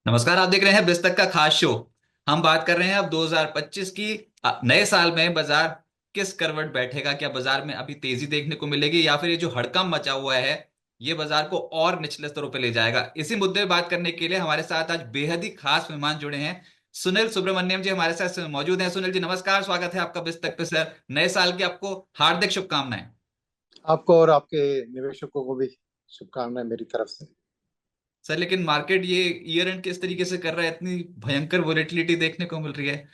नमस्कार। आप देख रहे हैं बिस्तक का खास शो। हम बात कर रहे हैं अब 2025 की। नए साल में बाजार किस करवट बैठेगा? क्या बाजार में अभी तेजी देखने को मिलेगी या फिर ये जो हड़कंप मचा हुआ है ये बाजार को और निचले स्तरों पर ले जाएगा? इसी मुद्दे पर बात करने के लिए हमारे साथ आज बेहद ही खास मेहमान जुड़े हैं। सुनील सुब्रमण्यम जी हमारे साथ मौजूद हैं। सुनील जी नमस्कार, स्वागत है आपका बिस्तक पे सर। नए साल की आपको हार्दिक शुभकामनाएं। आपको और आपके निवेशकों को भी शुभकामनाएं मेरी तरफ से। सर लेकिन मार्केट ये ईयर एंड किस तरीके से कर रहा है? इतनी भयंकर वोलेटिलिटी देखने को मिल रही है।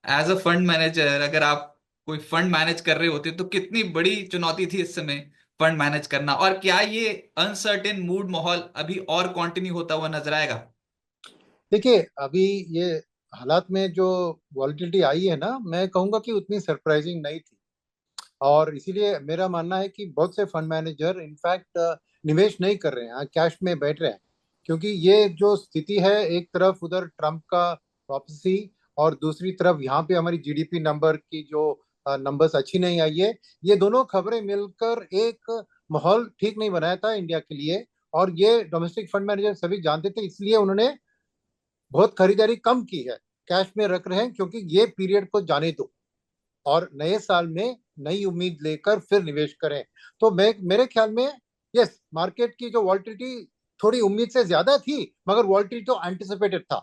एज अ फंड मैनेजर अगर आप कोई फंड मैनेज कर रहे होते तो कितनी बड़ी चुनौती थी इस समय फंड मैनेज करना, और क्या ये अनसर्टेन मूड माहौल अभी और कंटिन्यू होता हुआ नजर आएगा? देखिए, अभी ये हालात में जो वॉलिटिलिटी आई है ना, मैं कहूंगा कि उतनी सरप्राइजिंग नहीं थी। और इसीलिए मेरा मानना है कि बहुत से फंड मैनेजर इनफैक्ट निवेश नहीं कर रहे हैं, कैश में बैठ रहे हैं। क्योंकि ये जो स्थिति है, एक तरफ उधर ट्रम्प का वापसी और दूसरी तरफ यहाँ पे हमारी जीडीपी नंबर की जो नंबर्स अच्छी नहीं आई है, ये दोनों खबरें मिलकर एक माहौल ठीक नहीं बनाया था इंडिया के लिए। और ये डोमेस्टिक फंड मैनेजर सभी जानते थे, इसलिए उन्होंने बहुत खरीदारी कम की है, कैश में रख रहे हैं क्योंकि ये पीरियड को जाने दो और नए साल में नई उम्मीद लेकर फिर निवेश करें। तो मैं मेरे ख्याल में यस, मार्केट की जो वॉल्टिलिटी थोड़ी उम्मीद से ज्यादा थी, मगर वॉल्टिलिटी तो एंटिसिपेटेड था।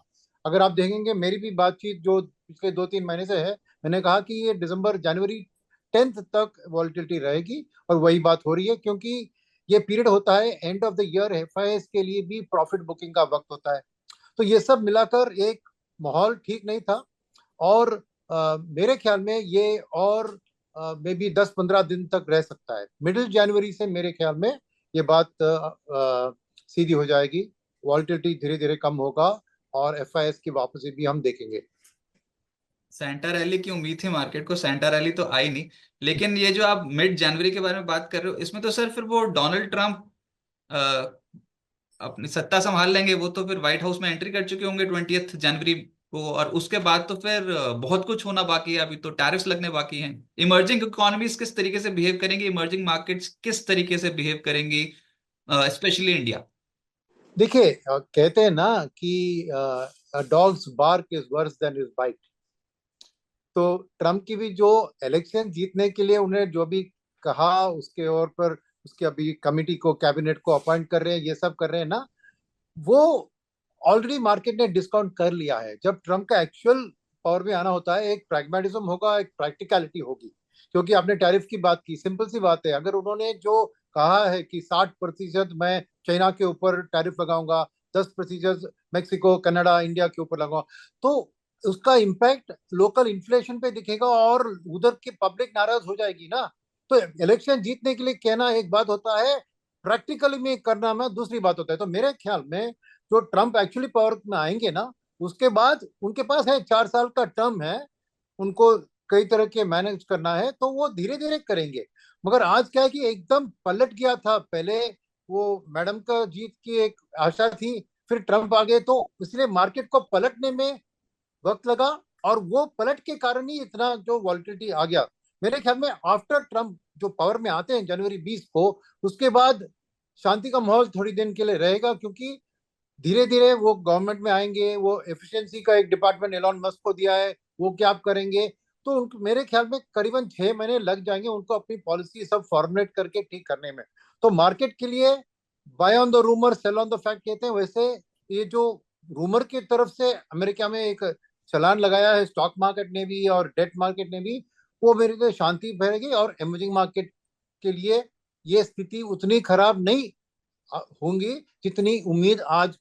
अगर आप देखेंगे मेरी भी बातचीत जो पिछले 2-3 महीने से है, मैंने कहा कि ये दिसंबर जनवरी 10th तक वॉल्टिलिटी रहेगी। और वही बात हो रही है, क्योंकि ये पीरियड होता है end of the year, FIS के लिए भी प्रॉफिट बुकिंग का वक्त होता है। तो ये सब मिलाकर एक माहौल ठीक नहीं था। और मेरे ख्याल में ये और मे बी 10-15 दिन तक रह सकता है। मिडिल जनवरी से मेरे ख्याल में ये बात सीधी हो जाएगी। वॉल्टिलिटी धीरे धीरे कम होगा और एफआईएस की वापसी भी हम देखेंगे। सेंटा रैली की उम्मीद थी मार्केट को, सेंटा रैली तो आई नहीं। लेकिन ये जो आप मिड जनवरी के बारे में बात कर रहे हो इसमें तो सर फिर वो डोनाल्ड ट्रंप अपनी सत्ता संभाल लेंगे। वो तो फिर व्हाइट हाउस में एंट्री कर चुके होंगे 20 जनवरी को, और उसके बाद तो फिर बहुत कुछ होना बाकी है। अभी तो टैरिफ्स लगने बाकी हैं। इमर्जिंग इकोनॉमीज किस तरीके से बिहेव करेंगी, इमर्जिंग मार्केट्स किस तरीके से बिहेव करेंगी, स्पेशली इंडिया? देखिए, कहते हैं ना कि dogs bark is worse than is bite. तो ट्रम्प की भी जो इलेक्शन जीतने के लिए उन्हें जो भी कहा, उसके और पर उसके अभी कमिटी को, कैबिनेट को अपॉइंट कर रहे हैं, ये सब कर रहे हैं ना, वो ऑलरेडी मार्केट ने डिस्काउंट कर लिया है। जब ट्रम्प का एक्चुअल पावर में आना होता है, एक प्रैग्मेटिज्म होगा, एक प्रैक्टिकलिटी होगी। क्योंकि आपने टैरिफ की बात की, सिंपल सी बात है, अगर उन्होंने जो कहा है कि 60% मैं चाइना के ऊपर टैरिफ लगाऊंगा, 10% मेक्सिको, कनाडा, इंडिया के ऊपर लगाऊंगा, तो उसका इम्पैक्ट लोकल इन्फ्लेशन पे दिखेगा और उधर की पब्लिक नाराज हो जाएगी ना। तो इलेक्शन जीतने के लिए कहना एक बात होता है, प्रैक्टिकली में करना में दूसरी बात होता है। तो मेरे ख्याल में जो ट्रम्प एक्चुअली पावर में आएंगे ना, उसके बाद उनके पास है 4 साल का टर्म है, उनको कई तरह के मैनेज करना है, तो वो धीरे धीरे करेंगे। मगर आज क्या है कि एकदम पलट गया था। पहले वो मैडम का जीत की एक आशा थी, फिर ट्रम्प आ गए, तो इसलिए मार्केट को पलटने में वक्त लगा। और वो पलट के कारण ही इतना जो वॉलिटिलिटी आ गया। मेरे ख्याल में आफ्टर ट्रम्प जो पावर में आते हैं जनवरी 20 को, उसके बाद शांति का माहौल थोड़ी दिन के लिए रहेगा। क्योंकि धीरे धीरे वो गवर्नमेंट में आएंगे, वो एफिशिएंसी का एक डिपार्टमेंट एलॉन मस्क को दिया है, वो क्या आप करेंगे। तो मेरे ख्याल में करीबन 6 महीने लग जाएंगे उनको अपनी पॉलिसी सब फॉर्मुलेट करके ठीक करने में। तो मार्केट के लिए buy on the rumour sell on the fact कहते हैं, वैसे ये जो रूमर की तरफ से अमेरिका में एक चलान लगाया है स्टॉक मार्केट ने भी और डेट मार्केट ने भी, वो मेरे लिए शांति भरेगी। और इमर्जिंग मार्केट के लिए ये स्थिति उतनी खराब नहीं होंगी जितनी उम्मीद आज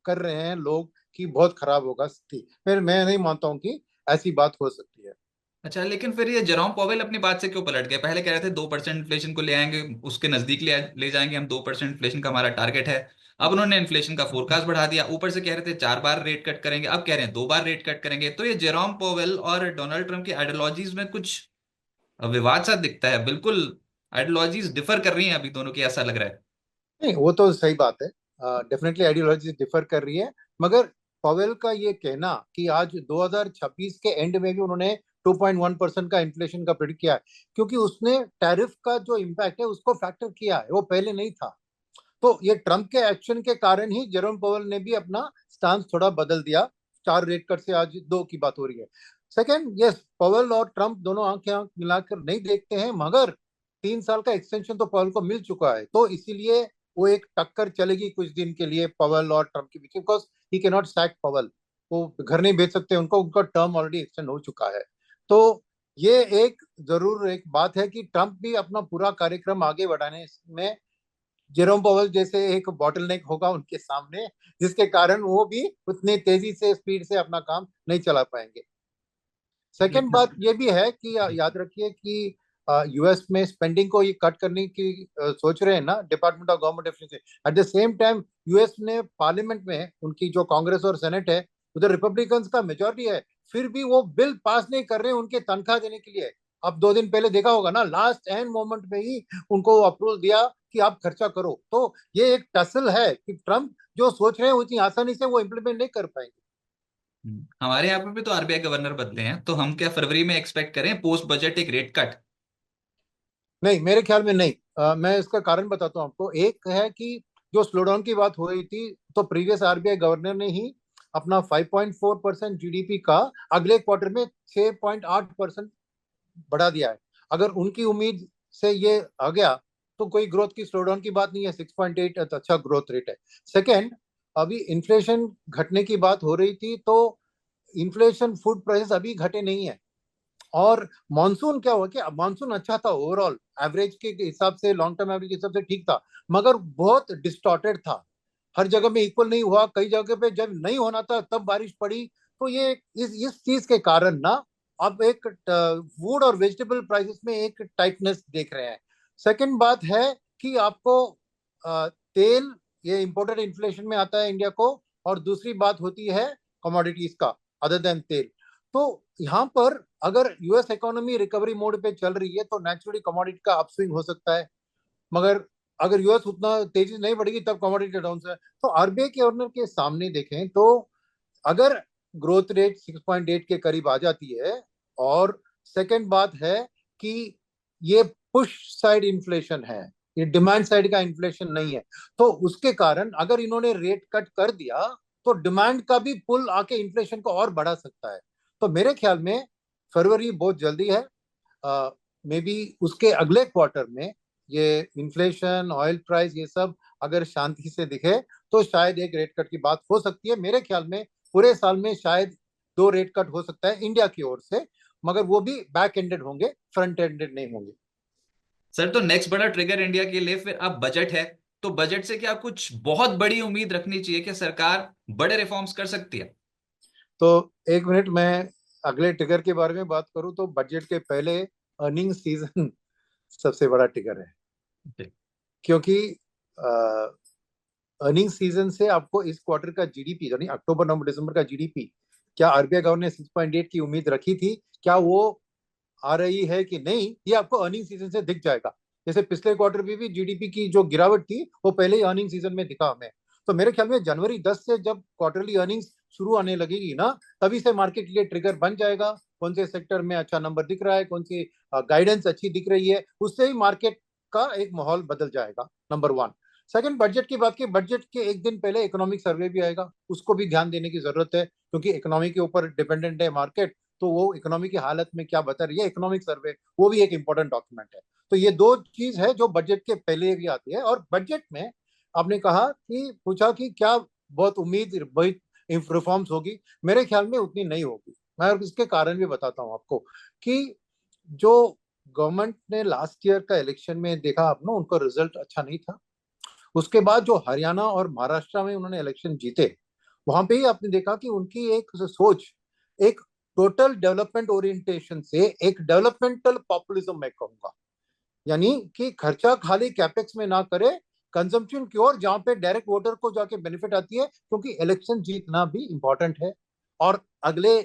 कर रहे हैं लोग कि बहुत खराब होगा स्थिति। मैं नहीं मानता हूं कि ऐसी बात हो सकती है। अच्छा, लेकिन फिर ये जेरोम पॉवेल अपनी बात से क्यों पलट गए? पहले कह रहे थे 2% इन्फ्लेशन को ले आएंगे, उसके नजदीक ले जाएंगे, हम 2% इन्फ्लेशन का हमारा टारगेट है। अब उन्होंने इन्फ्लेशन का फोरकास्ट बढ़ा दिया, ऊपर से कह रहे थे 4 बार रेट कट करेंगे, अब कह रहे हैं 2 बार रेट कट करेंगे। तो ये जेरोम पॉवेल और डोनाल्ड ट्रंप की आइडियोलॉजीज में कुछ विवाद सा दिखता है। बिल्कुल आइडियोलॉजीज डिफर कर रही हैं अभी दोनों की, ऐसा लग रहा है। नहीं, वो तो सही बात है। डेफिनेटली आइडियोलॉजी डिफर कर रही है। मगर पवेल का ये कहना कि आज 2026 के एंड में भी उन्होंने 2.1% का इन्फ्लेशन का प्रिडिक्ट किया है, क्योंकि उसने टैरिफ का जो इम्पैक्ट है उसको फैक्टर किया है, वो पहले नहीं था। तो ये ट्रम्प के एक्शन के कारण ही जेरोम पॉवेल ने भी अपना स्टांस थोड़ा बदल दिया। 4 रेट कट से आज 2 की बात हो रही है। सेकंड, यस, पॉवेल और ट्रम्प दोनों आंख आंख मिलाकर नहीं देखते हैं, मगर 3 साल का एक्सटेंशन तो पॉवेल को मिल चुका है, तो इसीलिए वो एक टक्कर चलेगी कुछ दिन के लिए पॉवेल और ट्रम्प के बीच, because he can not sack Powell. वो घर नहीं भेज सकते उनको, उनका टर्म ऑलरेडी एक्सटेंड हो चुका है। तो ये एक जरूर एक बात है कि ट्रम्प भी अपना पूरा कार्यक्रम आगे बढ़ाने में जेरोम पॉवेल जैसे एक बॉटलनेक होगा उनके सामने, जिसके कारण वो भी उतनी तेजी से स्पीड से अपना काम नहीं चला पाएंगे। सेकेंड बात ये भी है कि याद रखिए कि यूएस में स्पेंडिंग को ये कट करने की सोच रहे हैं ना department of government efficiency. At the same time US ने पार्लियामेंट में उनकी जो कांग्रेस और सेनेट है, उधर रिपब्लिकन्स का मेजोरिटी है, फिर भी वो बिल पास नहीं कर रहे उनके तनख्वाह देने के लिए। अब 2 दिन पहले देखा होगा ना, लास्ट एंड मोमेंट में ही उनको अप्रूवल दिया कि आप खर्चा करो। तो ये एक टसल है कि ट्रम्प जो सोच रहे हैं उतनी आसानी से वो इम्प्लीमेंट नहीं कर पाएंगे। हमारे यहाँ पे भी तो आरबीआई गवर्नर बदले हैं, तो हम क्या फरवरी में एक्सपेक्ट करें पोस्ट बजट एक रेट कट? नहीं, मेरे ख्याल में नहीं। मैं इसका कारण बताता हूँ आपको। एक है कि जो स्लोडाउन की बात हो रही थी, तो प्रीवियस आरबीआई गवर्नर ने ही अपना 5.4% जीडीपी का अगले क्वार्टर में 6.8% बढ़ा दिया है। अगर उनकी उम्मीद से ये आ गया तो कोई ग्रोथ की स्लोडाउन की बात नहीं है। 6.8 अच्छा ग्रोथ रेट है। सेकेंड, अभी इन्फ्लेशन घटने की बात हो रही थी, तो इन्फ्लेशन फूड प्राइसेस अभी घटे नहीं है। और मानसून क्या हुआ कि मानसून अच्छा था ओवरऑल, एवरेज के हिसाब से, लॉन्ग टर्म एवरेज के हिसाब से ठीक था, मगर बहुत डिस्टॉर्टेड था। हर जगह में इक्वल नहीं हुआ, कई जगह पे जब नहीं होना था तब बारिश पड़ी। तो ये इस चीज के कारण ना अब एक फूड और वेजिटेबल प्राइसेस में एक टाइटनेस देख रहे हैं। सेकंड बात है कि आपको तेल, ये इम्पोर्टेड इन्फ्लेशन में आता है इंडिया को, और दूसरी बात होती है कमोडिटीज का, अदर देन तेल। तो यहाँ पर अगर यूएस इकोनॉमी रिकवरी मोड पे चल रही है तो नेचुरली कमोडिटी का अपस्विंग हो सकता है, मगर अगर यूएस उतना तेजी से नहीं बढ़ेगी तब कमोडिटी डाउन से। तो आरबीआई के गवर्नर के सामने देखें तो अगर ग्रोथ रेट 6.8 के करीब आ जाती है, और सेकंड बात है कि ये पुश साइड इन्फ्लेशन है, ये डिमांड साइड का इन्फ्लेशन नहीं है, तो उसके कारण अगर इन्होंने रेट कट कर दिया तो डिमांड का भी पुल आके इन्फ्लेशन को और बढ़ा सकता है। तो मेरे ख्याल में फरवरी बहुत जल्दी है। मे बी उसके अगले क्वार्टर में ये इन्फ्लेशन, ऑयल प्राइस, ये सब अगर शांति से दिखे तो शायद एक रेट कट की बात हो सकती है। मेरे ख्याल में पूरे साल में शायद 2 रेट कट हो सकता है इंडिया की ओर से, मगर वो भी बैक एंडेड होंगे, फ्रंट एंडेड नहीं होंगे। सर, तो नेक्स्ट बड़ा ट्रिगर इंडिया के लिए फिर अब बजट है। तो बजट से क्या कुछ बहुत बड़ी उम्मीद रखनी चाहिए कि सरकार बड़े रिफॉर्म्स कर सकती है? तो एक मिनट, मैं अगले ट्रिगर के बारे में बात करूं तो बजट के पहले अर्निंग सीजन सबसे बड़ा ट्रिगर है। जी। क्योंकि अर्निंग सीजन से आपको इस क्वार्टर का जीडीपी, यानी अक्टूबर नवंबर दिसंबर का जीडीपी, क्या आरबीआई गवर्नर ने 6.8 की उम्मीद रखी थी, क्या वो आ रही है कि नहीं, ये आपको अर्निंग सीजन से दिख जाएगा। जैसे पिछले क्वार्टर में भी जीडीपी की जो गिरावट थी वो पहले ही अर्निंग सीजन में दिखा हमें। तो मेरे ख्याल में जनवरी 10 से जब क्वार्टरली अर्निंग्स शुरू आने लगेगी ना, तभी से मार्केट के लिए ट्रिगर बन जाएगा। कौन से सेक्टर में अच्छा नंबर दिख रहा है, कौन सी गाइडेंस अच्छी दिख रही है, उससे ही मार्केट का एक माहौल बदल जाएगा। Number one. सेकंड, बजट की बात की, बजट के एक दिन पहले इकोनॉमिक सर्वे भी आएगा, उसको भी ध्यान देने की जरूरत है, क्योंकि इकोनॉमी के ऊपर डिपेंडेंट है मार्केट। तो वो इकोनॉमी की हालत में क्या बता रही है इकोनॉमिक सर्वे, वो भी एक इंपॉर्टेंट डॉक्यूमेंट है। तो ये दो चीज है जो बजट के पहले भी आती है। और बजट में आपने कहा कि पूछा कि क्या बहुत उम्मीद बहुत रिफॉर्म्स होगी, मेरे ख्याल में उतनी नहीं होगी। मैं इसके कारण भी बताता हूँ आपको कि जो गवर्नमेंट ने लास्ट ईयर का इलेक्शन में देखा आप ना, उनका रिजल्ट अच्छा नहीं था। उसके बाद जो हरियाणा और महाराष्ट्र में उन्होंने इलेक्शन जीते, वहां पे ही आपने देखा कि उनकी एक सोच, एक टोटल डेवलपमेंट ओरिएंटेशन से एक डेवलपमेंटल पॉपुलिज्म में कहूंगा, यानी कि खर्चा खाली कैपेक्स में ना करे, कंजम्पशन की ओर, जहां पे डायरेक्ट वोटर को जाके बेनिफिट आती है, क्योंकि इलेक्शन जीतना भी इंपॉर्टेंट है। और अगले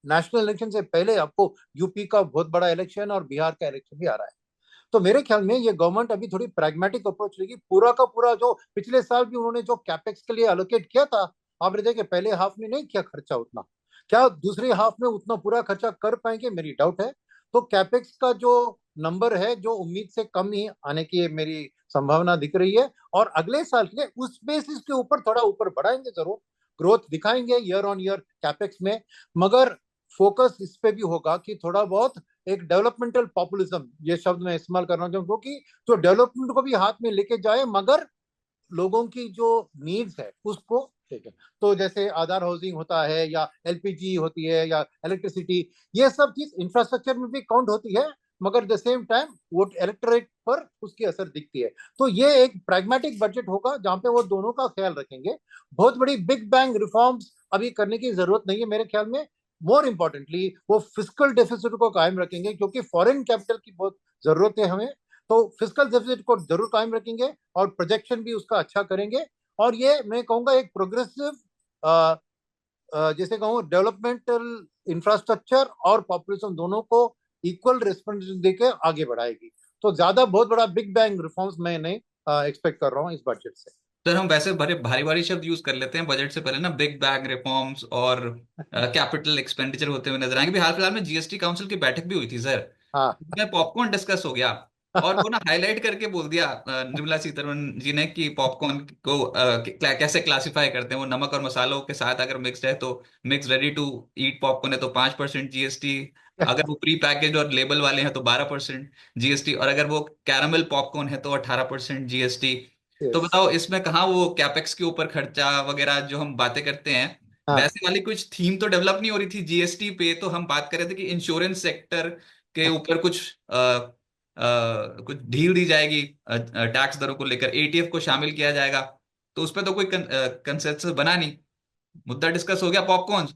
नेशनल इलेक्शन से पहले आपको यूपी का बहुत बड़ा इलेक्शन और बिहार का इलेक्शन भी आ रहा है। तो मेरे ख्याल में ये गवर्नमेंट अभी थोड़ी प्रैग्मेटिक अप्रोच लेगी। पूरा का पूरा जो पिछले साल भी उन्होंने जो कैपेक्स के लिए एलोकेट किया था, आपने देखे पहले हाफ में नहीं किया खर्चा उतना, क्या दूसरे हाफ में उतना पूरा खर्चा कर पाएंगे, मेरी डाउट है। तो कैपेक्स का जो नंबर है जो उम्मीद से कम ही आने की मेरी संभावना दिख रही है। और अगले साल के लिए उस बेसिस के ऊपर थोड़ा ऊपर बढ़ाएंगे जरूर, ग्रोथ दिखाएंगे ईयर ऑन ईयर कैपेक्स में। मगर फोकस इस पे भी होगा कि थोड़ा बहुत एक डेवलपमेंटल पॉपुलिज्म, ये शब्द मैं इस्तेमाल करना चाहूँ, कि जो डेवलपमेंट को भी हाथ में लेके जाए मगर लोगों की जो नीड्स है उसको देखें। तो जैसे आधार हाउसिंग होता है या एलपीजी होती है या इलेक्ट्रिसिटी, ये सब चीज इंफ्रास्ट्रक्चर में भी काउंट होती है, मगर द सेम टाइम वो इलेक्टोरेट पर उसकी असर दिखती है। तो ये एक प्रैग्मेटिक बजट होगा जहां पे वो दोनों का ख्याल रखेंगे। बहुत बड़ी बिग बैंग रिफॉर्म्स अभी करने की जरूरत नहीं है मेरे ख्याल में। मोर इम्पोर्टेंटली वो फिजिकल डेफिसिट को कायम रखेंगे, क्योंकि फॉरेन कैपिटल की बहुत जरूरत है हमें। तो फिजिकल डेफिसिट को जरूर कायम रखेंगे और प्रोजेक्शन भी उसका अच्छा करेंगे। और ये मैं कहूंगा एक प्रोग्रेसिव, जैसे कहूँ डेवलपमेंटल इंफ्रास्ट्रक्चर और पॉपुलेशन दोनों को इक्वल रिस्पॉन्सिबिलिटी देके आगे बढ़ाएगी। तो ज्यादा बहुत बड़ा बिग बैंग रिफॉर्म्स मैं नहीं एक्सपेक्ट कर रहा हूँ इस बजट से। सर हम वैसे बड़े भारी भारी शब्द यूज कर लेते हैं बजट से पहले ना, बिग बैंग रिफॉर्म्स और कैपिटल एक्सपेंडिचर होते हुए नजर आएंगे। भी हाल फिलहाल में जीएसटी काउंसिल की बैठक भी हुई थी सर, हाँ। उसमें पॉपकॉर्न डिस्कस हो गया। और वो ना हाईलाइट करके बोल दिया निर्मला सीतारमण जी ने कि पॉपकॉर्न को कैसे क्लासिफाई करते हैं। वो नमक और मसालों के साथ अगर मिक्स्ड है तो mix ready to eat popcorn है तो 5% जीएसटी, अगर वो प्री पैकेज और लेबल वाले हैं तो 12% जीएसटी, और अगर वो कैरामल पॉपकॉर्न है तो 18% जीएसटी। तो यस। बताओ इसमें कहाँ वो कैपेक्स के ऊपर खर्चा वगैरह जो हम बातें करते हैं, हाँ। वैसे वाली कुछ थीम तो डेवलप नहीं हो रही थी जीएसटी पे। तो हम बात कर रहे थे कि इंश्योरेंस सेक्टर के ऊपर कुछ ढील दी जाएगी टैक्स दरों को लेकर, एटीएफ को शामिल किया जाएगा। तो उस पर तो कोई कंसेंसस बना नहीं, मुद्दा डिस्कस हो गया पॉपकॉर्न।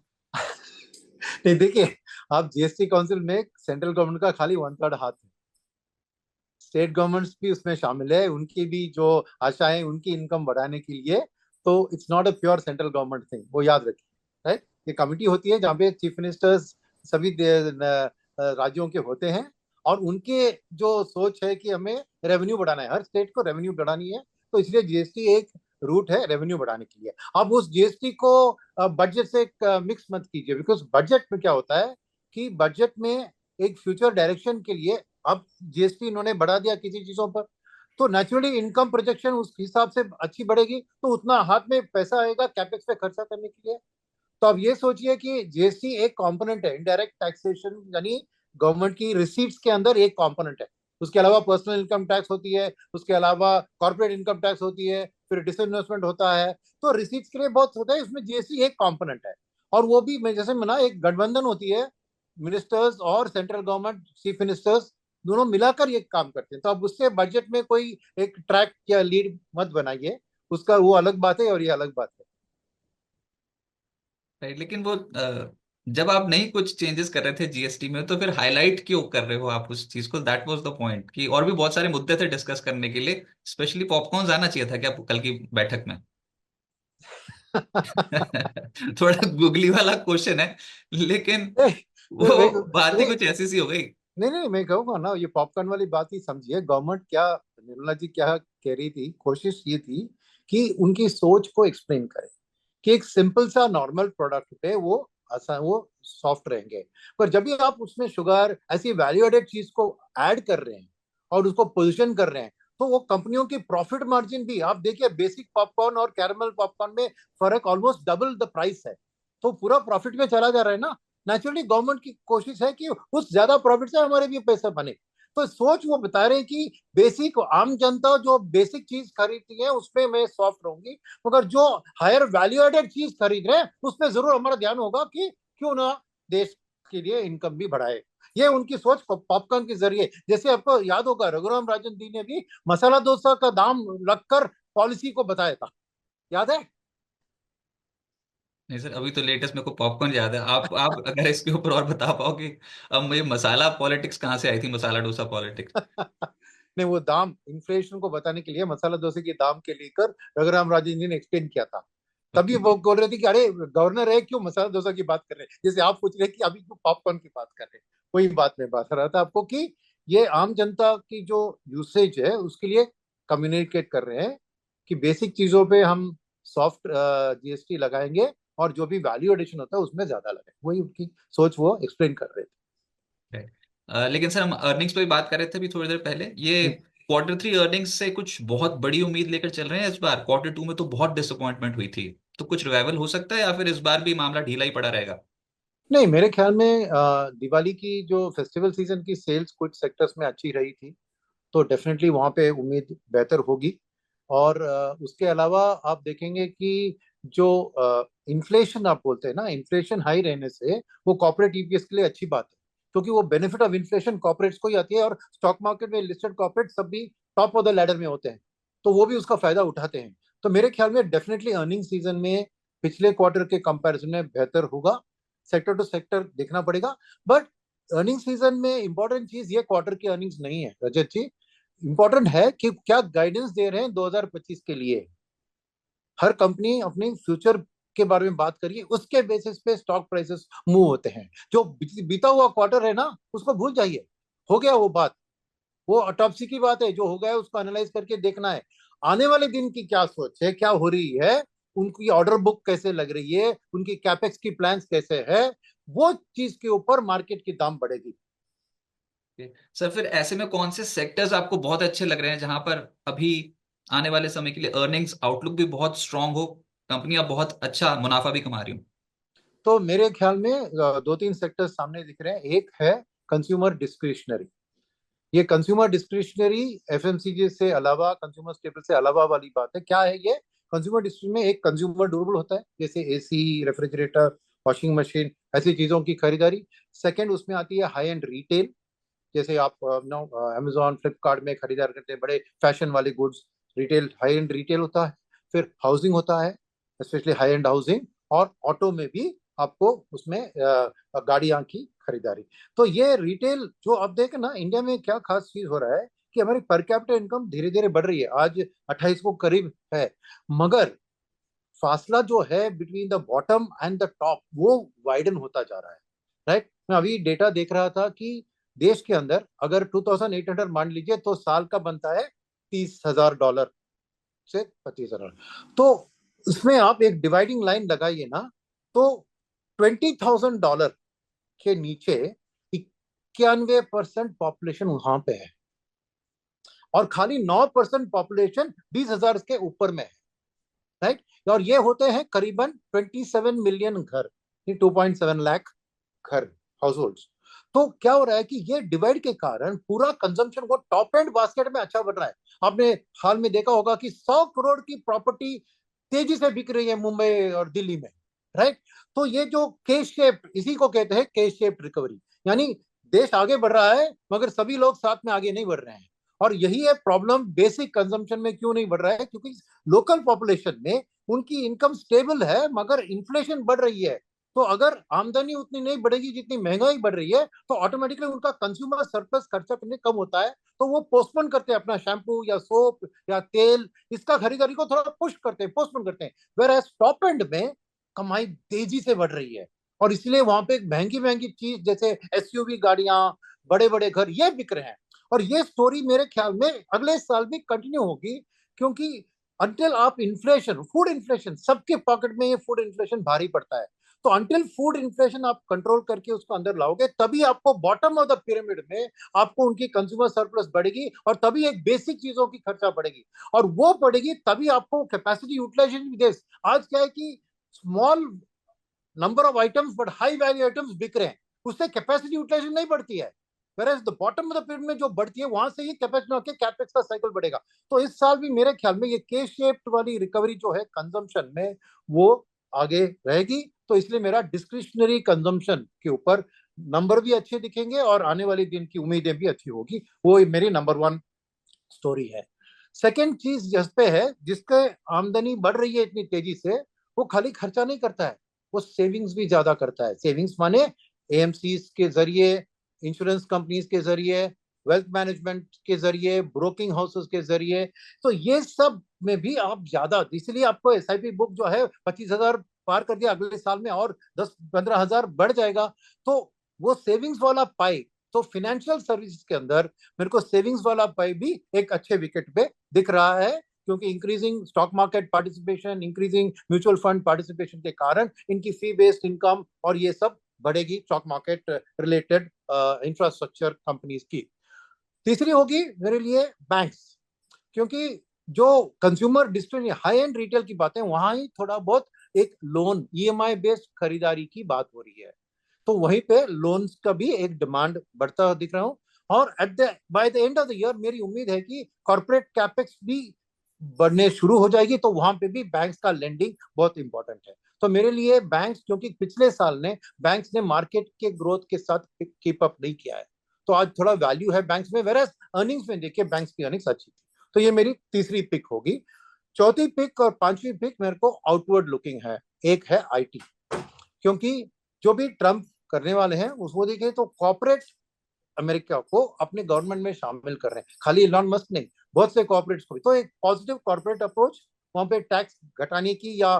नहीं देखिए, आप जीएसटी काउंसिल में सेंट्रल गवर्नमेंट का खाली वन थर्ड हाथ है। स्टेट गवर्नमेंट्स भी उसमें शामिल है, उनकी भी जो आशाएं उनकी इनकम बढ़ाने के लिए। तो it's not a pure central government thing, वो याद रखिए। राइट। ये कमिटी होती है जहाँ पे चीफ मिनिस्टर्स सभी राज्यों के होते हैं। और उनके जो सोच है कि हमें रेवेन्यू बढ़ाना है, हर स्टेट को रेवेन्यू बढ़ानी है। तो इसलिए जीएसटी एक रूट है रेवेन्यू बढ़ाने के लिए। अब उस जीएसटी को बजट से मिक्स मत कीजिए, बिकॉज बजट में क्या होता है कि बजट में एक फ्यूचर डायरेक्शन के लिए अब जीएसटी इन्होंने बढ़ा दिया किसी चीजों पर, तो नेचुरली इनकम प्रोजेक्शन उस हिसाब से अच्छी बढ़ेगी, तो उतना हाथ में पैसा आएगा कैपेक्स पे खर्चा करने के लिए। तो अब ये सोचिए कि जीएसटी एक कंपोनेंट है, इनडायरेक्ट टैक्सेशन यानी गवर्नमेंट की रिसीट्स के अंदर एक कंपोनेंट है। उसके अलावा पर्सनल इनकम टैक्स होती है, उसके अलावा कॉर्पोरेट इनकम टैक्स होती है, फिर डिसइन्वेस्टमेंट होता है। तो रिसीट्स के लिए बहुत होता है, इसमें जीएसटी एक कंपोनेंट है। और वो भी मैं जैसे मना एक गठबंधन होती है, मिनिस्टर्स और सेंट्रल गवर्नमेंट चीफ मिनिस्टर्स दोनों मिलाकर ये काम करते हैं। तो अब उससे बजट में कोई एक ट्रैक या लीड मत बनाइए, उसका वो अलग बात है और ये अलग बात है। राइट, लेकिन वो जब आप नहीं कुछ चेंजेस कर रहे थे जीएसटी में तो फिर हाईलाइट क्यों कर रहे हो आप उस चीज को? दैट वाज द पॉइंट कि और भी बहुत सारे मुद्दे थे डिस्कस करने के लिए, स्पेशली पॉपकॉर्न आना चाहिए था क्या कल की बैठक में? थोड़ा गुगली वाला क्वेश्चन है, लेकिन वो बात ही नहीं कुछ ऐसी सी हो गई। नहीं नहीं, मैं कहूँगा ना, ये पॉपकॉर्न वाली बात ही समझिए। गवर्नमेंट क्या, निर्मला जी क्या कह रही थी, कोशिश ये थी कि उनकी सोच को एक्सप्लेन करें कि एक सिंपल सा नॉर्मल प्रोडक्ट पे वो आसान, वो सॉफ्ट रहेंगे। पर जब भी आप उसमें शुगर ऐसी वैल्यू एडेड चीज को ऐड कर रहे हैं और उसको पोजीशन कर रहे हैं, तो वो कंपनियों की प्रॉफिट मार्जिन भी आप देखिए, बेसिक पॉपकॉर्न और कैरमल पॉपकॉर्न में फर्क ऑलमोस्ट डबल द प्राइस है। तो पूरा प्रॉफिट में चला जा रहा है ना। नेचुरली गवर्नमेंट की कोशिश है कि उस ज्यादा प्रॉफिट से हमारे भी पैसा बने। तो सोच वो बता रहे हैं कि बेसिक आम जनता जो बेसिक चीज खरीदती है उसमें मैं सॉफ्ट रहूंगी, मगर जो हायर वैल्यू एडेड चीज खरीद रहे हैं उस पर जरूर हमारा ध्यान होगा कि क्यों ना देश के लिए इनकम भी बढ़ाए। ये उनकी सोच पॉपकॉर्न के जरिए, जैसे आपको याद होगा रघुराम राजन जी ने भी मसाला डोसा का दाम रखकर पॉलिसी को बताया था, याद है? नहीं सर, अभी तो लेटेस्ट मेरे को पॉपकॉर्न याद है। आप अगर इसके ऊपर और बता पाओ कि अब मुझे मसाला पॉलिटिक्स कहाँ से आई थी, मसाला डोसा पॉलिटिक्स। नहीं, वो दाम इन्फ्लेशन को बताने के लिए मसाला डोसे के दाम के लेकर रघुराम राजन जी ने एक्सप्लेन किया था। तभी ओके। वो बोल रहे थे कि अरे गवर्नर है क्यों मसाला डोसा की बात कर रहे हैं, जैसे आप पूछ रहे हैं कि अभी क्यों पॉपकॉर्न की बात कर रहे हैं। वही बात मैं बात कर रहा था आपको कि ये आम जनता की जो यूसेज है उसके लिए कम्युनिकेट कर रहे हैं कि बेसिक चीजों पे हम सॉफ्ट जीएसटी लगाएंगे और जो भी वैल्यू एडिशन होता है उसमें ज्यादा लगाएंगे। वही उनकी सोच वो एक्सप्लेन कर रहे लेकिन सर हम अर्निंग्स पे भी बात कर रहे थे अभी थोड़ी देर पहले। ये थे। Q3 अर्निंग्स से कुछ बहुत बड़ी उम्मीद लेकर चल रहे हैं इस बार? Q2 में तो बहुत डिसअपॉइंटमेंट हुई थी, तो कुछ रिवाइवल हो सकता है या फिर इस बार भी मामला ढीला ही पड़ा रहेगा? नहीं, मेरे ख्याल में दिवाली की जो फेस्टिवल सीजन की सेल्स कुछ सेक्टर्स में अच्छी रही थी, तो डेफिनेटली वहाँ पे उम्मीद बेहतर होगी। और उसके अलावा आप देखेंगे कि जो इन्फ्लेशन आप बोलते हैं ना, इन्फ्लेशन हाई रहने से वो कॉर्पोरेट ईपीएस के लिए अच्छी बात है, क्योंकि वो बेनिफिट ऑफ इन्फ्लेशन कॉर्पोरेट्स को ही आती है, और स्टॉक मार्केट में लिस्टेड कॉर्पोरेट सब भी टॉप ऑफ द लैडर में होते हैं, तो वो भी उसका फायदा उठाते हैं। तो मेरे ख्याल में डेफिनेटली अर्निंग सीजन में पिछले क्वार्टर के कंपैरिजन में बेहतर होगा। सेक्टर टू सेक्टर देखना पड़ेगा, बट अर्निंग सीजन में इंपॉर्टेंट चीज ये क्वार्टर की अर्निंग्स नहीं है रजत जी। इंपॉर्टेंट है कि क्या गाइडेंस दे रहे हैं 2025 के लिए। हर कंपनी अपनी फ्यूचर के बारे में बात करिए, उसके बेसिस पे स्टॉक प्राइसेस मूव होते हैं। जो बीता हुआ क्वार्टर है ना, उसको भूल जाइए, हो गया वो बात। वो ऑटोप्सी की बात है, जो हो गया है उसको एनालाइज करके देखना है। आने वाले दिन की क्या सोच है, क्या हो रही है, उनकी ऑर्डर बुक कैसे लग रही है, उनकी कैपेक्स की प्लान्स कैसे है, वो चीज के ऊपर मार्केट की दाम बढ़ेगी। सर फिर ऐसे में कौन से सेक्टर्स आपको बहुत अच्छे लग रहे हैं जहां पर अभी आने वाले समय के लिए अर्निंग्स आउटलुक भी बहुत स्ट्रांग हो, कंपनियां बहुत अच्छा मुनाफा भी कमा रही हो? तो मेरे ख्याल में दो तीन सेक्टर सामने दिख रहे हैं। एक है कंज्यूमर डिस्क्रिशनरी। ये कंज्यूमर डिस्क्रिशनरी एफएमसीजी से अलावा, कंज्यूमर स्टेपल से अलावा वाली बात है। क्या है ये? कंज्यूमर डिस्क्रिशनरी में एक कंज्यूमर ड्यूरेबल होता है, जैसे एसी, रेफ्रिजरेटर, वॉशिंग मशीन, ऐसी चीजों की खरीदारी। सेकंड उसमें आती है हाई एंड रिटेल, जैसे आप नो अमेजोन, फ्लिपकार्ट में खरीदार करते हैं बड़े फैशन वाले goods, retail, high and retail होता है। फिर हाउसिंग होता है, स्पेशली हाई एंड हाउसिंग। और ऑटो में भी आपको उसमें गाड़ियां की खरीदारी। तो ये रिटेल जो आप देखें ना, इंडिया में क्या खास चीज हो रहा है कि हमारी पर कैपिटा इनकम धीरे धीरे बढ़ रही है, आज 28 को करीब है, मगर फासला जो है between the bottom and the top वो वाइडन होता जा रहा है। राइट, मैं अभी डेटा देख रहा था कि देश के अंदर अगर 2800 मान लीजिए, तो साल का बनता है $30,000 से 25,000। तो इसमें आप एक डिवाइडिंग लाइन लगाइए ना, तो $20,000 के नीचे 91% पॉपुलेशन वहां पे है, और खाली 9% पॉपुलेशन 20,000 के ऊपर में है। राइट, और ये होते हैं करीबन 27 मिलियन घर, 2.7 लाख घर, हाउस होल्ड। तो क्या हो रहा है कि ये डिवाइड के कारण पूरा कंजम्पशन वो टॉप एंड बास्केट में अच्छा बढ़ रहा है। आपने हाल में देखा होगा कि 100 करोड़ की प्रॉपर्टी तेजी से बिक रही है मुंबई और दिल्ली में। राइट, तो ये जो के शेप, इसी को कहते हैं के शेप रिकवरी, यानी देश आगे बढ़ रहा है मगर सभी लोग साथ में आगे नहीं बढ़ रहे हैं। और यही है प्रॉब्लम, बेसिक कंजम्पशन में क्यों नहीं बढ़ रहा है, क्योंकि लोकल पॉपुलेशन में उनकी इनकम स्टेबल है मगर इन्फ्लेशन बढ़ रही है। तो अगर आमदनी उतनी नहीं बढ़ेगी जितनी महंगाई बढ़ रही है, तो ऑटोमेटिकली उनका कंज्यूमर सरप्लस खर्चा करने कम होता है, तो वो पोस्टपोन करते हैं अपना शैम्पू या सोप या तेल, इसका खरीदारी को थोड़ा पुश करते हैं, पोस्टपोन करते हैं। वेर एज टॉप एंड में कमाई तेजी से बढ़ रही है, और इसलिए वहां पे महंगी महंगी चीज जैसे एसयूवी गाड़ियां, बड़े बड़े घर ये बिक रहे हैं। और ये स्टोरी मेरे ख्याल में अगले साल भी कंटिन्यू होगी, क्योंकि अंटिल आप इन्फ्लेशन, फूड इन्फ्लेशन, सबके पॉकेट में ये फूड इन्फ्लेशन भारी पड़ता है। तो अंटिल फूड इन्फ्लेशन आप कंट्रोल करके उसको अंदर लाओगे, तभी आपको बॉटम ऑफ द पिरामिड में आपको उनकी कंज्यूमर सरप्लस बढ़ेगी, और तभी एक बेसिक चीजों की खर्चा बढ़ेगी, और वो बढ़ेगी तभी आपको कैपेसिटी यूटिलाइजेशन भी दे। आज क्या है कि small number of items but high value items बिक रहे हैं, उससे कैपेसिटी यूटिलाइजेशन नहीं बढ़ती है। Where the bottom of the pyramid में जो बढ़ती है, वहां से ही कैपेसिटी होकर कैपेक्स का साइकिल बढ़ेगा। तो इस साल भी मेरे ख्याल में ये के शेप्ड वाली रिकवरी जो है कंजम्पशन में, वो आगे रहेगी। तो इसलिए मेरा डिस्क्रिशनरी कंजम्पशन के ऊपर नंबर भी अच्छे दिखेंगे, और आने वाले दिन की उम्मीदें भी अच्छी होगी। वो मेरी नंबर वन स्टोरी है। सेकेंड चीज जिस पे है, जिसके आमदनी बढ़ रही है इतनी तेजी से, वो खाली खर्चा नहीं करता है, वो सेविंग्स भी ज्यादा करता है। सेविंग्स माने एएमसी के जरिए, इंश्योरेंस कंपनीज के जरिए, वेल्थ मैनेजमेंट के जरिए, ब्रोकिंग हाउसेस के जरिए। तो ये सब में भी आप ज्यादा, इसलिए आपको एसआईपी बुक जो है 25,000 पार कर दिया, अगले साल में और 10-15 हजार बढ़ जाएगा। तो वो सेविंग्स वाला पाई, तो फाइनेंशियल सर्विसेज के अंदर मेरे को सेविंग्स वाला पाई भी एक अच्छे विकेट पे दिख रहा है, क्योंकि increasing stock market participation, increasing mutual fund participation के कारण इनकी फी बेस्ड इनकम और ये सब बढ़ेगी, stock market related infrastructure companies की। तीसरी होगी मेरे लिए बैंक्स, क्योंकि जो consumer district high and retail की बातें, वहां ही थोड़ा बहुत एक लोन ईएमआई बेस्ड खरीदारी की बात हो रही है, तो वहीं पे लोन्स का भी एक डिमांड बढ़ता हुआ दिख रहा हूँ। और at the by the end of the year मेरी उम्मीद है कि कॉर्पोरेट कैपेक्स भी बढ़ने शुरू हो जाएगी, तो वहां पे भी बैंक्स का लेंडिंग बहुत इंपॉर्टेंट है। तो मेरे लिए बैंक्स, क्योंकि पिछले साल ने बैंक्स ने मार्केट के ग्रोथ के साथ कीप अप नहीं किया है, तो आज थोड़ा वैल्यू है बैंक्स में, वेरएस अर्निंग्स में देखिए बैंक्स की अर्निंग्स अच्छी थी। तो ये मेरी तीसरी पिक होगी। चौथी पिक और पांचवी पिक मेरे को आउटवर्ड लुकिंग है। एक है आईटी, क्योंकि जो भी ट्रम्प करने वाले हैं उसको देखिए तो कॉर्पोरेट अमेरिका को अपने गवर्नमेंट में शामिल कर रहे हैं, खाली इलॉन मस्क नहीं, बहुत से कॉर्पोरेट्स को भी। तो एक पॉजिटिव कॉर्पोरेट अप्रोच, वहां पे टैक्स घटाने की या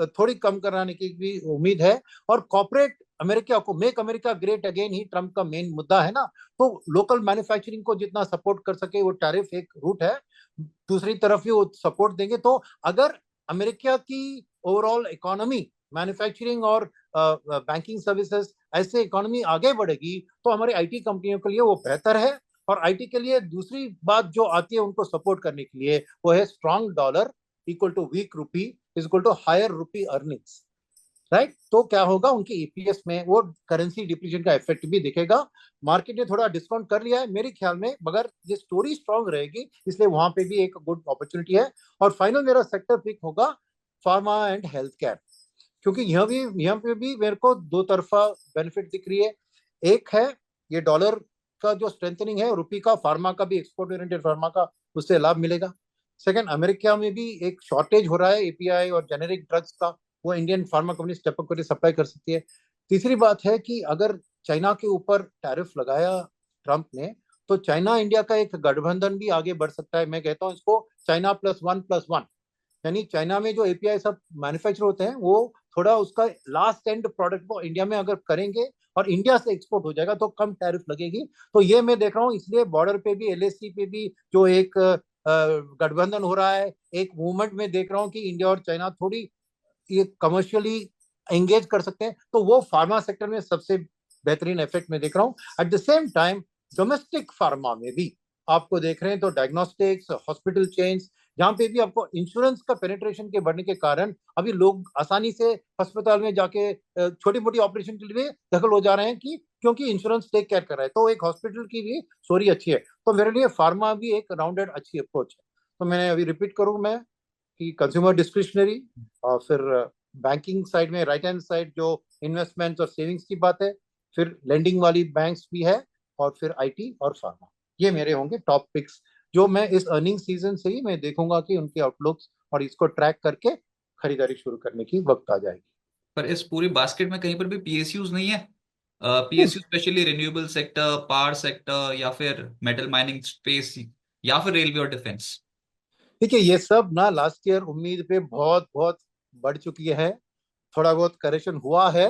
थोड़ी कम कराने की भी उम्मीद है। और कॉर्पोरेट अमेरिका को, मेक अमेरिका ग्रेट अगेन ही ट्रम्प का मेन मुद्दा है ना, तो लोकल मैन्युफैक्चरिंग को जितना सपोर्ट कर सके, वो टैरिफ एक रूट है, दूसरी तरफ भी वो सपोर्ट देंगे। तो अगर अमेरिका की ओवरऑल इकोनॉमी, मैन्युफैक्चरिंग और बैंकिंग सर्विसेज, ऐसे इकोनॉमी आगे बढ़ेगी, तो हमारी आईटी कंपनियों के लिए वो बेहतर है। और आईटी के लिए दूसरी बात जो आती है उनको सपोर्ट करने के लिए, वो है strong dollar equal to weak rupee is equal to higher rupee earnings, right. तो क्या होगा, उनके ईपीएस में वो करेंसी डिप्रिशिएशन का इफेक्ट भी दिखेगा। मार्केट ने थोड़ा डिस्काउंट कर लिया है मेरे ख्याल में, मगर ये स्टोरी स्ट्रांग रहेगी, इसलिए वहां पे भी एक गुड अपॉर्चुनिटी है। और फाइनल मेरा सेक्टर पिक होगा फार्मा एंड हेल्थ केयर, क्योंकि यहाँ पे भी मेरे को दो तरफा बेनिफिट दिख रही है। एक है ये डॉलर का जो स्ट्रेंथनिंग है, रुपी का, फार्मा का भी, एक्सपोर्ट ओरिएंटेड फार्मा का, उससे लाभ मिलेगा। सेकंड, अमेरिका में भी एक शॉर्टेज हो रहा है एपीआई और जेनेरिक ड्रग्स का, वो Indian pharma company step up करके सप्लाई कर सकती है। तीसरी बात है कि अगर चाइना के ऊपर टैरिफ लगाया ट्रंप ने, तो चाइना इंडिया का एक गठबंधन भी आगे बढ़ सकता है। मैं कहता हूँ इसको चाइना प्लस वन, यानी चाइना में जो एपीआई सब मैन्युफैक्चर होते हैं, वो थोड़ा उसका लास्ट एंड प्रोडक्ट को इंडिया में अगर करेंगे और इंडिया से एक्सपोर्ट हो जाएगा, तो कम टैरिफ लगेगी। तो ये मैं देख रहा हूँ, इसलिए बॉर्डर पे भी, एलएसी पे भी जो एक गठबंधन हो रहा है, एक मूवमेंट में देख रहा हूँ कि इंडिया और चाइना थोड़ी ये कमर्शियली एंगेज कर सकते हैं, तो वो फार्मा सेक्टर में सबसे बेहतरीन इफेक्ट में देख रहा हूँ। At the same time domestic pharma में भी आपको देख रहे हैं, तो डायग्नोस्टिक्स, हॉस्पिटल चेन्स, जहाँ पे भी आपको इंश्योरेंस का पेनिट्रेशन के बढ़ने के कारण अभी लोग आसानी से अस्पताल में जाके छोटी मोटी ऑपरेशन के लिए दखल हो जा रहे हैं, कि क्योंकि इंश्योरेंस टेक केयर कर रहा है। तो एक हॉस्पिटल की भी स्टोरी अच्छी है। तो मेरे लिए फार्मा भी एक राउंडेड अच्छी अप्रोच है। तो मैंने अभी रिपीट करूँ मैं, कि कंज्यूमर डिस्क्रिशनरी, और फिर बैंकिंग साइड में राइट हैंड साइड जो इन्वेस्टमेंट और सेविंग्स की बात है, फिर लेंडिंग वाली बैंक्स भी है, और फिर आईटी और फार्मा। ये मेरे होंगे टॉप पिक्स, जो मैं इस अर्निंग सीजन से ही मैं देखूंगा कि उनके आउटलुक्स, और इसको ट्रैक करके खरीदारी शुरू करने की वक्त आ जाएगी। पर इस पूरी बास्केट में कहीं पर भी पीएसयूज नहीं है? नहीं, PSU specially renewable sector, power sector, या फिर मेटल माइनिंग स्पेस, या फिर रेलवे और डिफेंस? देखिए ये सब ना लास्ट ईयर उम्मीद पे बहुत बहुत बढ़ चुकी है। थोड़ा बहुत करेक्शन हुआ है,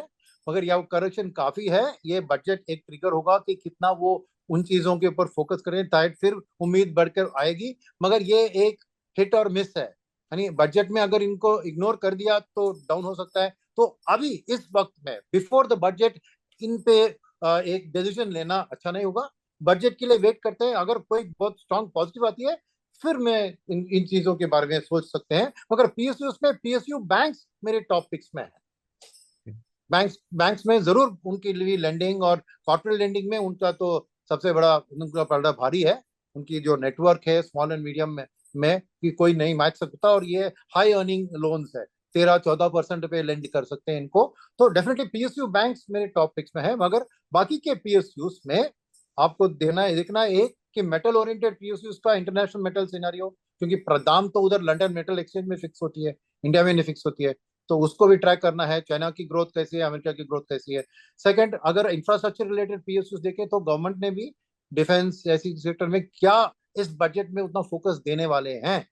मगर यह करेक्शन काफी है। ये बजट एक ट्रिगर होगा कि कितना वो उन चीजों के ऊपर फोकस करें, शायद फिर उम्मीद बढ़कर आएगी। मगर ये एक हिट और मिस है, यानी बजट में अगर इनको इग्नोर कर दिया तो डाउन हो सकता है। तो अभी इस वक्त में बिफोर द बजट इन पे एक डिसीजन लेना अच्छा नहीं होगा। बजट के लिए वेट करते हैं, अगर कोई बहुत स्ट्रांग पॉजिटिव आती है, फिर मैं इन चीजों के बारे में सोच सकते हैं। मगर पीएसयू में, पीएसयू बैंक्स मेरे टॉप पिक्स में है। बैंक्स बैंक्स में जरूर उनकी लिए लेंडिंग और कॉर्पोरेट लेंडिंग में उनका तो सबसे बड़ा, उनका पलड़ा भारी है। उनकी जो नेटवर्क है स्मॉल एंड मीडियम में कि कोई नहीं मैच सकता, और ये हाई अर्निंग लोन्स है, 13-14% पे लेंड कर सकते हैं इनको। तो डेफिनेटली पीएसयू बैंक्स मेरे टॉप पिक्स में है। मगर बाकी के पीएसयू में आपको देखना है एक, कि मेटल ओरिएंटेड पीएसयू का इंटरनेशनल मेटल सिनेरियो, क्योंकि दाम तो उधर लंदन मेटल एक्सचेंज में फिक्स होती है, इंडिया में नहीं फिक्स होती है। तो उसको भी ट्रैक करना है, चाइना की ग्रोथ कैसी है, अमेरिका की ग्रोथ कैसी है। सेकंड, अगर इंफ्रास्ट्रक्चर रिलेटेड पीएसयू देखें, तो गवर्नमेंट ने भी डिफेंस ऐसी सेक्टर में क्या इस बजट में उतना फोकस देने वाले हैं,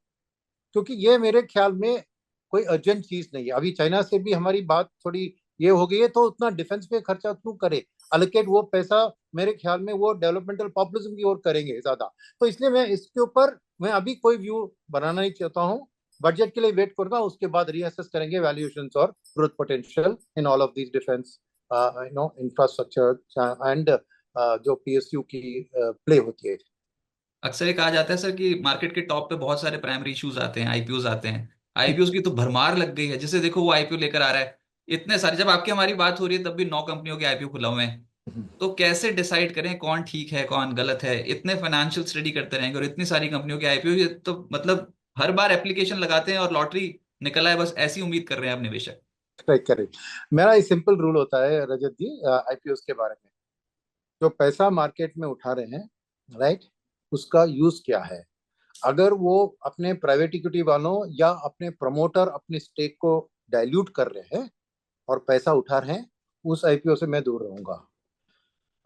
क्योंकि ये मेरे ख्याल में कोई अर्जेंट चीज नहीं है। अभी चाइना से भी हमारी बात थोड़ी ये हो गई है, तो उतना डिफेंस पे खर्चा क्यों करे, अलोकेट वो पैसा मेरे ख्याल में वो डेवलपमेंटल पॉपुलिज्म की ओर करेंगे ज्यादा। तो इसलिए मैं इसके ऊपर मैं अभी कोई व्यू बनाना नहीं चाहता हूँ। बजट के लिए वेट करूंगा, उसके बाद रीअसेस करेंगे वैल्यूएशंस और growth potential in all of these defence infrastructure and जो पीएसयू की प्ले होती है। अक्सर ये कहा जाता है सर कि मार्केट के टॉप पे बहुत सारे प्राइमरी इश्यूज आते हैं, आईपीओज आते हैं। आईपीओज की तो भरमार लग गई है, जिसे देखो वो आईपीओ लेकर आ रहा है। इतने सारे, जब आपकी हमारी बात हो रही है तब भी 9 कंपनियों के आईपीओ खुला हुए हैं। तो कैसे डिसाइड करें कौन ठीक है कौन गलत है? इतने फाइनेंशियल स्टडी करते रहेंगे और इतनी सारी कंपनियों के आईपीओ, ये तो मतलब हर बार एप्लीकेशन लगाते हैं और लॉटरी निकला है, बस ऐसी उम्मीद कर रहे हैं अब निवेशक। Correct correct. मेरा एक सिंपल रूल होता है रजत जी, आईपीओ के बारे में। जो पैसा मार्केट में उठा रहे हैं, राइट, उसका यूज क्या है? अगर वो अपने प्राइवेट इक्विटी वालों या अपने प्रमोटर अपने स्टेक को डाइल्यूट कर रहे हैं और पैसा उठा रहे हैं, उस आईपीओ से मैं दूर रहूंगा।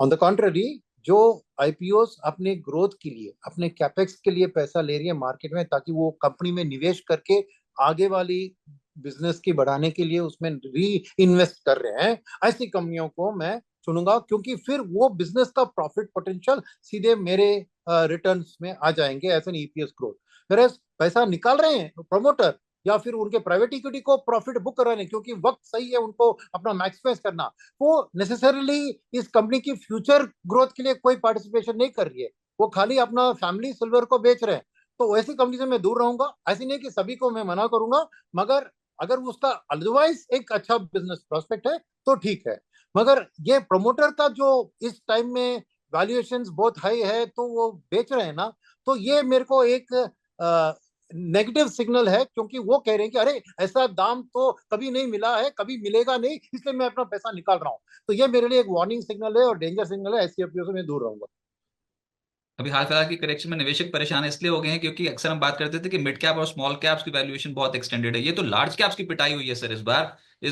ऑन द कॉन्ट्ररी, जो आईपीओ अपने ग्रोथ के लिए, अपने कैपेक्स के लिए पैसा ले रही है मार्केट में, ताकि वो कंपनी में निवेश करके आगे वाली बिजनेस की बढ़ाने के लिए उसमें री इन्वेस्ट कर रहे हैं, ऐसी कंपनियों को मैं चुनूंगा, क्योंकि फिर वो बिजनेस का प्रॉफिट पोटेंशियल सीधे मेरे रिटर्न्स में आ जाएंगे एज एन ईपीएस ग्रोथ। फिर पैसा निकाल रहे हैं प्रमोटर या फिर उनके प्राइवेट इक्विटी को प्रॉफिट बुक कराने, क्योंकि वक्त सही है उनको अपना मैक्सिमाइज करना, वो नेसेसरली इस कंपनी की फ्यूचर ग्रोथ के लिए कोई पार्टिसिपेशन नहीं कर रही है, वो खाली अपना फैमिली सिल्वर को बेच रहे हैं। तो ऐसी कंपनी से मैं दूर रहूंगा। ऐसी नहीं कि सभी को मैं मना करूंगा, मगर अगर उसका अदरवाइज एक अच्छा बिजनेस प्रोस्पेक्ट है तो ठीक है। मगर ये प्रमोटर का जो इस टाइम में वैल्यूएशंस बहुत हाई है तो वो बेच रहे हैं ना, तो ये मेरे को एक नेगेटिव सिग्नल है, क्योंकि वो कह रहे हैं कि अरे ऐसा दाम तो कभी नहीं मिला है, कभी मिलेगा नहीं, इसलिए मैं अपना पैसा निकाल रहा हूँ। तो ये मेरे लिए एक वार्निंग सिग्नल है और डेंजर सिग्नल है, ऐसी एफपीओ से मैं दूर रहूंगा। अभी हाल फिलहाल की करेक्शन में निवेशक परेशान इसलिए हो गए हैं क्योंकि अक्सर हम बात करते थे कि मिड कैप और स्मॉल कैप्स की वैल्यूएशन बहुत एक्सटेंडेड है। ये तो लार्ज कैप्स की पिटाई हुई है सर इस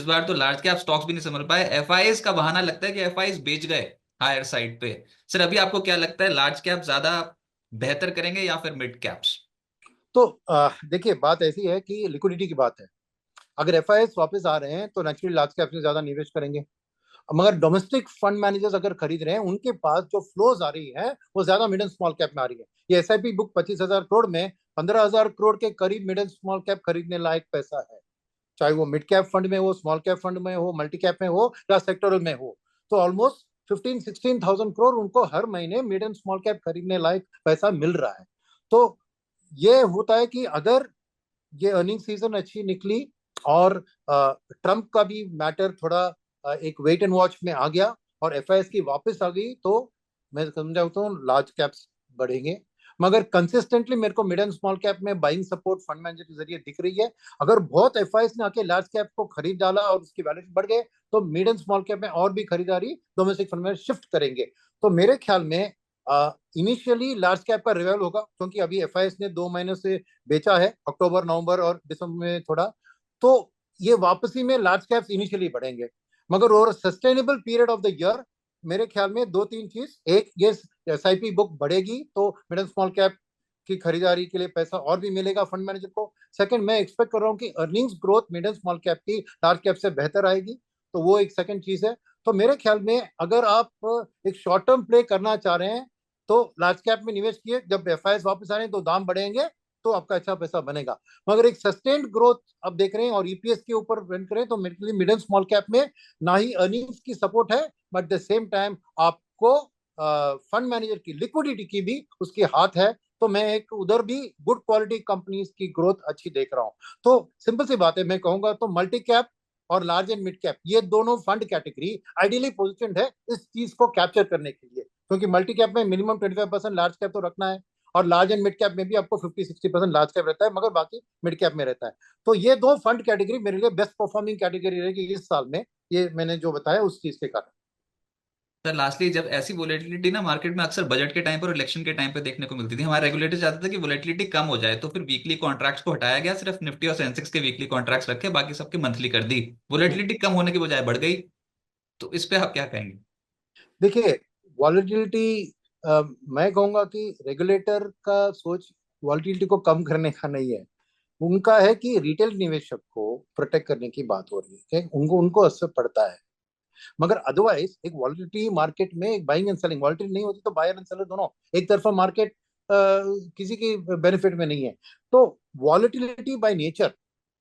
बार तो लार्ज कैप स्टॉक्स भी नहीं संभल पाए। एफआईएस का बहाना लगता है कि एफआईएस बेच गए हायर साइड पे। सर अभी आपको क्या लगता है, लार्ज कैप ज्यादा बेहतर करेंगे या फिर मिड कैप्स? तो देखिए, बात ऐसी है कि लिक्विडिटी की बात है। अगर एफआईएस वापस आ रहे हैं तो नेचुरली लार्ज कैप में ज्यादा निवेश करेंगे। मगर डोमेस्टिक फंड मैनेजर्स अगर खरीद रहे हैं, उनके पास जो फ्लोज आ रही है वो ज्यादा मिड एंड स्मॉल कैप में आ रही है। ये एसआईपी बुक 25,000 करोड़ में 15,000 करोड़ के करीब मिड एंड स्मॉल कैप खरीदने लायक पैसा है। चाहे वो मिड कैप फंड में हो, स्मॉल कैप फंड में हो, मल्टी कैप में हो या सेक्टरल में हो। तो ऑलमोस्ट 15-16,000 करोड़ उनको हर महीने मिड एंड स्मॉल कैप खरीदने लायक पैसा मिल रहा है। तो ये होता है कि अगर ये अर्निंग सीजन अच्छी निकली और ट्रम्प का भी मैटर थोड़ा एक वेट एंड वॉच में आ गया और एफआईएस की वापस आ गई, तो मैं समझाता हूँ लार्ज कैप्स बढ़ेंगे। मगर कंसिस्टेंटली मेरे को मिड एंड स्मॉल कैप में बाइंग सपोर्ट फंड मैनेजर के जरिए दिख रही है। अगर बहुत एफआईएस ने आके लार्ज कैप को खरीद डाला और उसकी वैल्यूएशन बढ़ गए, तो मिड एंड स्मॉल कैप में और भी खरीदारी डोमेस्टिक फंड में शिफ्ट करेंगे। तो मेरे ख्याल में इनिशियली लार्ज कैप का रिवाइवल होगा, क्योंकि अभी एफआईएस ने 2 महीने से बेचा है, अक्टूबर नवंबर और दिसंबर में थोड़ा। तो ये वापसी में लार्ज कैप्स इनिशियली बढ़ेंगे। मगर over sustainable period of the year मेरे ख्याल में दो तीन चीज, एक ये एसआईपी बुक बढ़ेगी तो मिड एंड स्मॉल कैप की खरीदारी के लिए पैसा और भी मिलेगा फंड मैनेजर को। सेकंड, मैं एक्सपेक्ट कर रहा हूँ कि earnings growth mid and small cap की लार्ज कैप से बेहतर आएगी। तो वो एक सेकंड चीज है। तो मेरे ख्याल में अगर आप एक शॉर्ट टर्म प्ले करना चाह रहे हैं तो लार्ज कैप में निवेश किए, जब एफआईएस वापस आ रहे हैं तो दाम बढ़ेंगे, तो आपका अच्छा पैसा बनेगा। मगर एक सस्टेन्ड ग्रोथ अब देख रहे हैं और ईपीएस के ऊपर रन करें, तो मेरे लिए मिड एंड स्मॉल कैप में ना ही अर्निंग्स की सपोर्ट है, बट द सेम टाइम आपको फंड मैनेजर की लिक्विडिटी की भी उसके हाथ है। तो मैं एक उधर भी गुड क्वालिटी कंपनीज की ग्रोथ अच्छी देख रहा हूँ। तो सिंपल सी बात है, मैं कहूंगा तो मल्टी कैप और लार्ज एंड मिड कैप, ये दोनों फंड कैटेगरी आइडियली पोजिशन है इस चीज को कैप्चर करने के लिए, क्योंकि मल्टी कैप में मिनिमम 25% लार्ज कैप तो रखना है, और लार्ज एंड मिड कैप में भी आपको 50-60% लार्ज कैप रहता है, मगर बाकी मिड कैप में रहता है। तो ये दो फंड कैटेगरी मेरे लिए बेस्ट परफॉर्मिंग कैटेगरी रहेगी इस साल में, ये मैंने जो बताया उस चीज के कारण। सर लास्टली, जब ऐसी वोलेटिलिटी ना मार्केट में अक्सर बजट के टाइम पर और इलेक्शन के टाइम पे देखने को मिलती थी, हमारे रेगुलेटर चाहते थे कि वोलेटिलिटी कम हो जाए, तो फिर वीकली कॉन्ट्रैक्ट्स को हटाया गया, सिर्फ निफ्टी और सेंसेक्स के वीकली कॉन्ट्रैक्ट्स रखे, बाकी सबके मंथली कर दी। वोलेटिलिटी कम होने के बजाय बढ़ गई। तो इस पे आप क्या कहेंगे? देखिए, वॉलेटिलिटी, मैं कहूंगा कि रेगुलेटर का सोच वॉलेटिलिटी को कम करने का नहीं है। उनका है कि रिटेल निवेशक को प्रोटेक्ट करने की बात हो रही है कि उनको उनको असर पड़ता है। मगर अदरवाइज एक वॉलेटिलिटी मार्केट में एक बाइंग एंड सेलिंग, वॉलेटिलिटी नहीं होती तो बायर एंड सेलर दोनों एक तरफा मार्केट किसी की बेनिफिट में नहीं है। तो वॉलेटिलिटी बाय नेचर,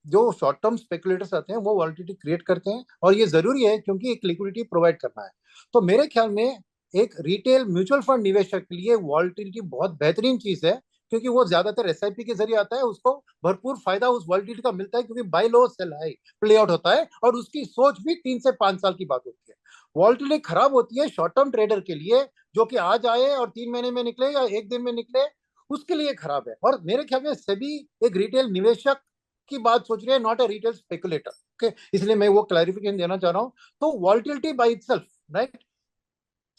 जो शॉर्ट टर्म स्पेकुलेटर्स आते हैं वो वॉलेटिलिटी क्रिएट करते हैं, और ये जरूरी है क्योंकि एक लिक्विडिटी प्रोवाइड करना है। तो मेरे ख्याल में एक रिटेल म्यूचुअल फंड निवेशक के लिए वॉलेटिलिटी बहुत बेहतरीन चीज है, क्योंकि वो ज्यादातर एसआईपी के जरिए आता है, उसको भरपूर फायदा उस वॉलेटिलिटी का मिलता है, क्योंकि बाय लो सेल हाई प्ले आउट होता है, और उसकी सोच भी 3 से 5 साल की बात होती है। वॉलेटिलिटी खराब होती है शॉर्ट टर्म ट्रेडर के लिए, जो कि आज आए और 3 महीने में निकले या एक दिन में निकले, उसके लिए खराब है। और मेरे ख्याल में सभी एक रिटेल निवेशक की बात सोच रहे हैं, not a retail speculator. Okay, इसलिए मैं वो क्लैरिफिकेशन देना चाह रहा हूँ। तो वॉलेटिलिटी बाय इटसेल्फ, राइट,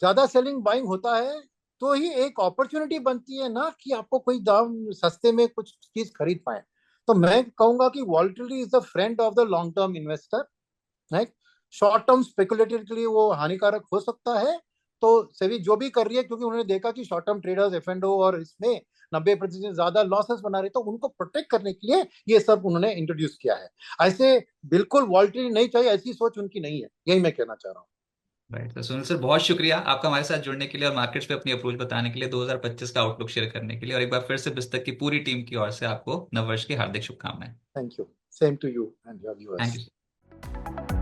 ज्यादा सेलिंग बाइंग होता है तो ही एक अपॉर्चुनिटी बनती है ना, कि आपको कोई दाम सस्ते में कुछ चीज खरीद पाए। तो मैं कहूंगा कि volatility is the friend of the long term investor, right. Short term speculator के लिए वो हानिकारक हो सकता है। तो सेबी जो भी कर रही है, क्योंकि उन्होंने देखा कि short term traders F and O और इसमें 90% ज्यादा लॉसेस बना रहे, तो उनको प्रोटेक्ट करने के लिए ये सब उन्होंने इंट्रोड्यूस किया है। ऐसे बिल्कुल वॉलेटिलिटी नहीं चाहिए, ऐसी सोच उनकी नहीं है, यही मैं कहना चाह रहा हूँ। राइट। तो सुनील सर, बहुत शुक्रिया आपका हमारे साथ जुड़ने के लिए और मार्केट्स पे अपनी अप्रोच बताने के लिए, 2025 का आउटलुक शेयर करने के लिए, और एक बार फिर से बिस्तक की पूरी टीम की ओर से आपको नववर्ष की हार्दिक शुभकामनाएं। Thank you. Same to you and your thank viewers. You.